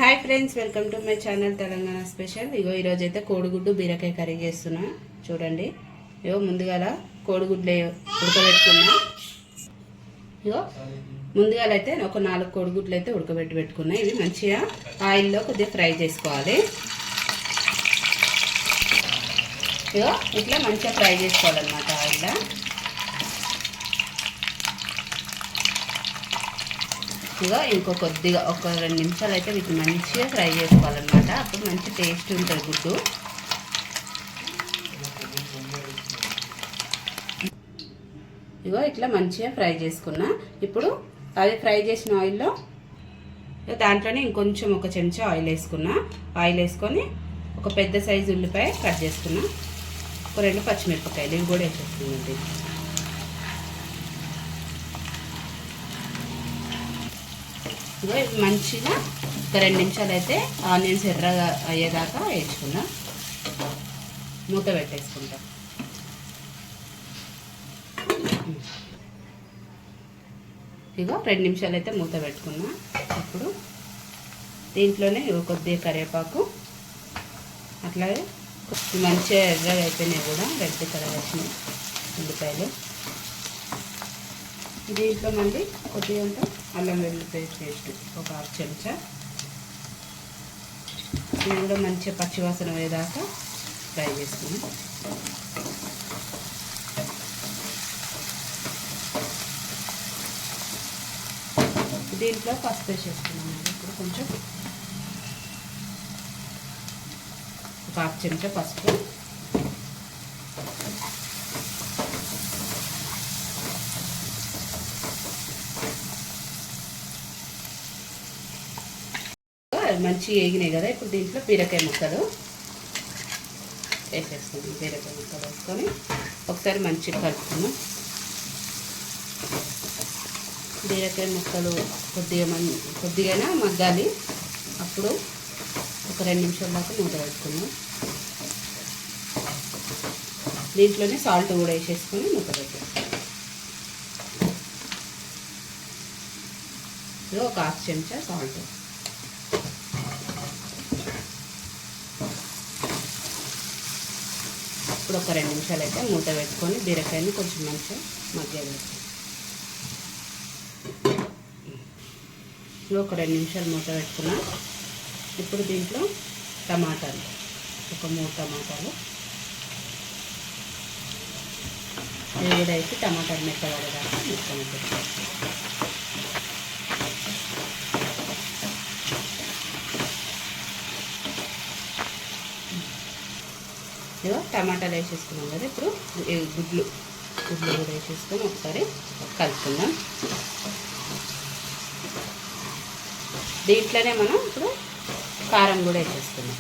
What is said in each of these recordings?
Hi friends, welcome to my channel Telangana special. ఇగో ఈరోజు అయితే కోడిగుడ్డు బీరకాయ కర్రీ చేస్తున్నా. చూడండి, ఇగో ముందుగాల కోడిగుడ్లు ఉడకబెట్టుకున్నా. ఇగో ముందుగాల అయితే ఒక 4 కోడిగుడ్లు అయితే ఉడకబెట్టుకున్నా. ఇవి మంచిగా ఆయిల్లో కొద్దిగా ఫ్రై చేసుకోవాలి. ఇగో ఇట్లా మంచిగా ఫ్రై చేసుకోవాలన్నమాట ఆయిల్లో. ఇగో ఇంకో కొద్దిగా ఒక 2 నిమిషాలు అయితే వీటిని మంచిగా ఫ్రై చేసుకోవాలన్నమాట. అప్పుడు మంచి టేస్ట్ ఉంటుంది గుడ్డు. ఇగో ఇట్లా మంచిగా ఫ్రై చేసుకున్నా. ఇప్పుడు అది ఫ్రై చేసిన ఆయిల్లో దాంట్లోనే ఇంకొంచెం ఒక చెంచా ఆయిల్ వేసుకున్నా. ఆయిల్ వేసుకొని ఒక పెద్ద సైజు ఉల్లిపాయ కట్ చేసుకున్నా. ఒక 2 పచ్చిమిరపకాయలు ఇవి కూడా వేసేసుకున్నాండి. ఇగో ఇవి మంచిగా ఒక 2 నిమిషాలు అయితే ఆనియన్స్ ఎర్రగా అయ్యేదాకా వేసుకున్నా. మూత పెట్టేసుకుంటా. ఇగో 2 నిమిషాలు అయితే మూత పెట్టుకున్నా. ఇప్పుడు దీంట్లోనే కొద్దిగా కరివేపాకు, అట్లాగే మంచిగా ఎర్రగా అయిపోయినాయి కూడా, రెడ్ కలర్ వచ్చినాయి ఉల్లిపాయలు. దీంట్లో మళ్ళీ కొద్దిగా అల్లం వెల్లుల్లి పేస్ట్ ఒక 1/2 చెంచా. ఇది కూడా మంచిగా పచ్చివాసన అయ్యేదాకా ఫ్రై చేసుకున్నాం. దీంట్లో పసుపు వేసేసుకున్నాం. ఇప్పుడు కొంచెం ఒక 1/2 చెంచా పసుపు, మంచిగా వేగినాయి కదా. ఇప్పుడు దీంట్లో బీరకాయ ముక్కలు వేసేసుకున్నాం. బీరకాయ ముక్కలు వేసుకొని ఒకసారి మంచిగా కలుపుకున్నాం. బీరకాయ ముక్కలు కొద్దిగా మగ్గాలి. అప్పుడు ఒక 2 నిమిషాల దాకా మూత పెట్టుకున్నాం. దీంట్లోనే సాల్ట్ కూడా వేసేసుకొని మూత పెట్టాం. ఇది ఒక 1/2 చెంచా సాల్ట్. ఇప్పుడు ఒక 2 నిమిషాలు అయితే మూత పెట్టుకొని బీరకాయని కొంచెం మంచిగా మగ్గబెడతాం. ఒక 2 నిమిషాలు మూత పెట్టుకున్నా. ఇప్పుడు దీంట్లో టమాటాలు ఒక 3 టమాటాలు ఇవి కూడా వేసి టమాటాలు మెత్తబడేదాకా మొత్తం. ఇదిగో టమాటాలు వేసేసుకున్నాం కదా. ఇప్పుడు గుడ్లు కూడా వేసేసుకొని ఒకసారి కలుపుకుందాం. దీంట్లోనే మనం ఇప్పుడు కారం కూడా వేసేసుకుందాం.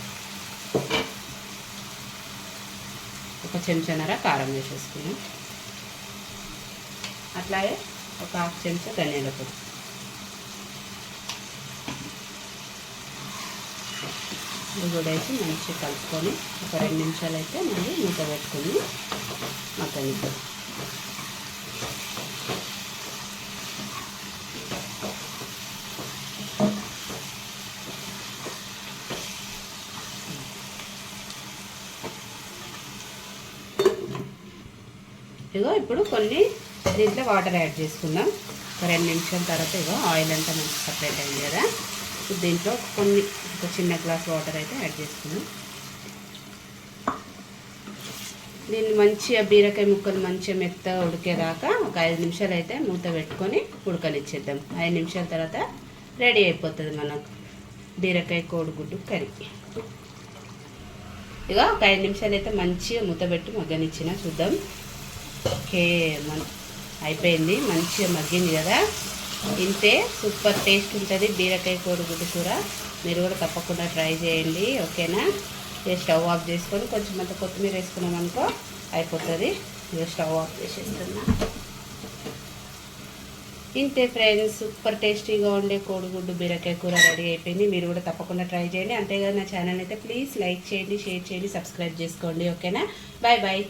ఒక చెంచాన్నర కారం వేసేసుకున్నాం. అట్లాగే ఒక 1/2 చెంచా ధనియాల పొడి. ఇది కూడా వేసి మంచిగా కలుపుకొని ఒక 2 నిమిషాలు అయితే మళ్ళీ మూత పెట్టుకుని మగ్గనిద్దాం. ఇగో ఇప్పుడు కొన్ని దీంట్లో వాటర్ యాడ్ చేసుకుందాం. ఒక 2 నిమిషాల తర్వాత ఇగో ఆయిల్ అంతా మంచి సపరేట్ అయింది కదా. ఇప్పుడు దీంట్లో ఒక చిన్న గ్లాస్ వాటర్ అయితే యాడ్ చేసుకున్నాం. దీన్ని మంచిగా బీరకాయ ముక్కలు మంచిగా మెత్తగా ఉడికేదాకా ఒక 5 నిమిషాలు అయితే మూత పెట్టుకొని ఉడకనిచ్చేద్దాం. 5 నిమిషాల తర్వాత రెడీ అయిపోతుంది మనకు బీరకాయ కోడిగుడ్డు కర్రీ. ఇక ఒక 5 నిమిషాలు అయితే మంచిగా మూత పెట్టి మగ్గనిచ్చిన చూద్దాం. ఓకే, అయిపోయింది. మంచిగా మగ్గింది కదా. ఇంతే, సూపర్ టేస్ట్ ఉంటుంది బీరకాయ కోడిగుడ్డు కూర. మీరు కూడా తప్పకుండా ట్రై చేయండి. ఓకేనా? స్టవ్ ఆఫ్ చేసుకొని కొంచెం అంత కొత్తిమీర వేసుకున్నాం అనుకో అయిపోతుంది. ఇక స్టవ్ ఆఫ్ చేసేస్తున్నా. ఇంతే ఫ్రెండ్స్, సూపర్ టేస్టీగా ఉండే కోడిగుడ్డు బీరకాయ కూర రెడీ అయిపోయింది. మీరు కూడా తప్పకుండా ట్రై చేయండి. అంతేగాని నా ఛానల్ అయితే ప్లీజ్ లైక్ చేయండి, షేర్ చేయండి, సబ్స్క్రైబ్ చేసుకోండి. ఓకేనా? Bye bye.